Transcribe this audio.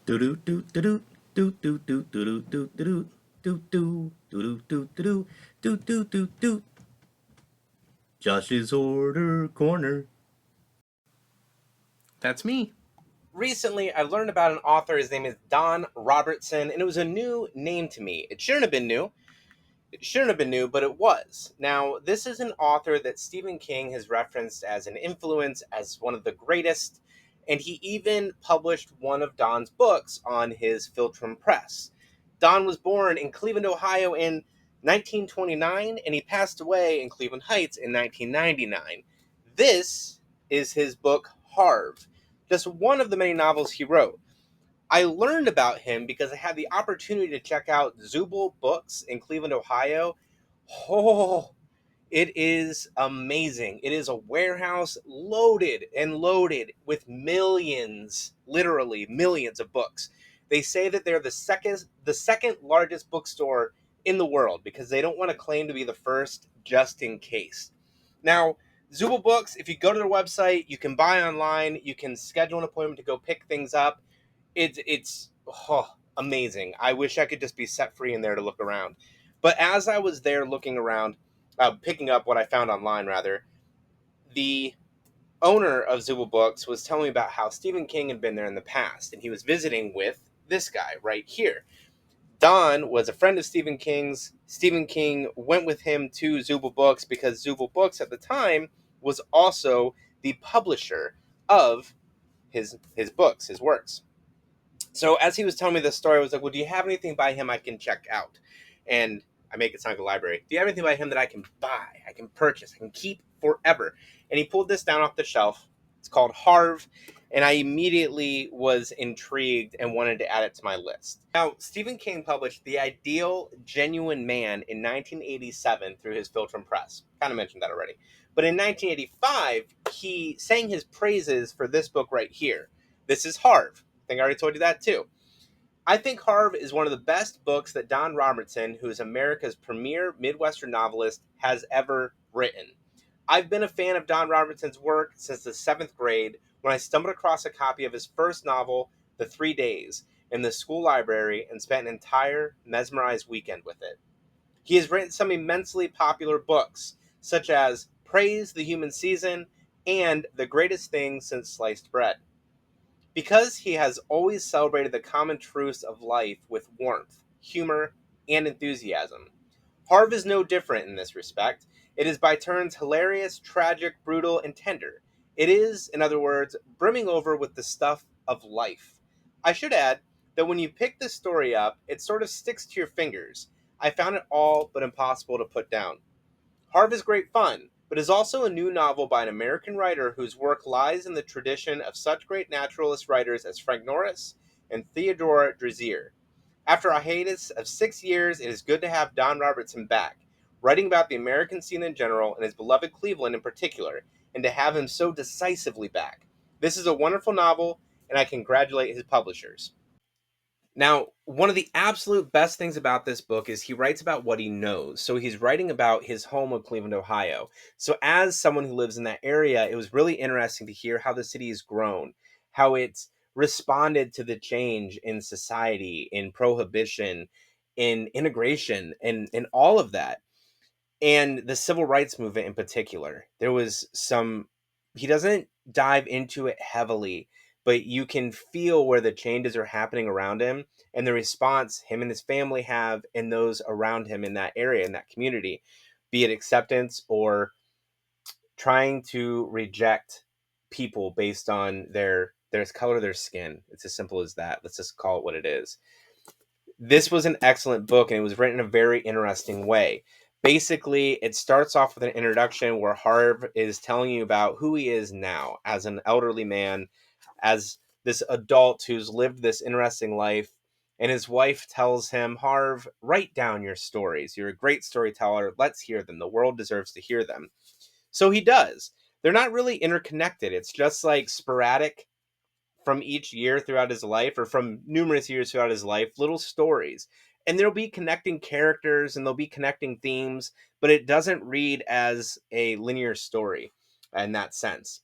Do do do do do do do do do do do do do do do do do do do. Josh's Order Corner. That's me. Recently, I learned about an author. His name is Don Robertson, and it was a new name to me. It shouldn't have been new. It shouldn't have been new, but it was. Now, this is an author that Stephen King has referenced as an influence, as one of the greatest, and he even published one of Don's books on his Philtrum press. Don was born in Cleveland, Ohio in 1929, and he passed away in Cleveland Heights in 1999. This is his book, Harv, just one of the many novels he wrote. I learned about him because I had the opportunity to check out Zubal Books in Cleveland, Ohio. Oh, it is amazing. It is a warehouse loaded and loaded with millions, literally millions of books. They say that they're the second largest bookstore in the world because they don't want to claim to be the first just in case. Now, Zubal Books, if you go to their website, you can buy online, you can schedule an appointment to go pick things up. It's amazing. I wish I could just be set free in there to look around. But as I was there looking around, picking up what I found online, rather, the owner of Zubal Books was telling me about how Stephen King had been there in the past, and he was visiting with this guy right here. Don was a friend of Stephen King's. Stephen King went with him to Zubal Books because Zubal Books at the time was also the publisher of his books, his works. So as he was telling me this story, I was like, well, do you have anything by him I can check out? And I make it sound like a library. Do you have anything by him that I can buy, I can purchase, I can keep forever? And he pulled this down off the shelf. It's called Harv, and I immediately was intrigued and wanted to add it to my list. Now, Stephen King published The Ideal Genuine Man in 1987 through his Philtrum Press. Kind of mentioned that already. But in 1985, he sang his praises for this book right here. This is Harv. I think I already told you that too. I think Harv is one of the best books that Don Robertson, who is America's premier Midwestern novelist, has ever written. I've been a fan of Don Robertson's work since the seventh grade when I stumbled across a copy of his first novel, The 3 Days, in the school library and spent an entire mesmerized weekend with it. He has written some immensely popular books, such as Praise the Human Season and The Greatest Thing Since Sliced Bread. Because he has always celebrated the common truths of life with warmth, humor, and enthusiasm. Harv is no different in this respect. It is by turns hilarious, tragic, brutal, and tender. It is, in other words, brimming over with the stuff of life. I should add that when you pick this story up, it sort of sticks to your fingers. I found it all but impossible to put down. Harv is great fun, but is also a new novel by an American writer whose work lies in the tradition of such great naturalist writers as Frank Norris and Theodore Dreiser. After a hiatus of 6 years, it is good to have Don Robertson back, writing about the American scene in general and his beloved Cleveland in particular, and to have him so decisively back. This is a wonderful novel, and I congratulate his publishers. Now, one of the absolute best things about this book is he writes about what he knows. So he's writing about his home of Cleveland, Ohio. So as someone who lives in that area, it was really interesting to hear how the city has grown, how it's responded to the change in society, in prohibition, in integration, and all of that, and the civil rights movement in particular. There was some, he doesn't dive into it heavily, but you can feel where the changes are happening around him and the response him and his family have and those around him in that area, in that community, be it acceptance or trying to reject people based on their color of their skin. It's as simple as that. Let's just call it what it is. This was an excellent book, and it was written in a very interesting way. Basically, it starts off with an introduction where Harv is telling you about who he is now as an elderly man, as this adult who's lived this interesting life. And his wife tells him, Harv, write down your stories. You're a great storyteller. Let's hear them. The world deserves to hear them. So he does. They're not really interconnected. It's just like sporadic from each year throughout his life, or from numerous years throughout his life, little stories. And there'll be connecting characters and there'll be connecting themes, but it doesn't read as a linear story in that sense.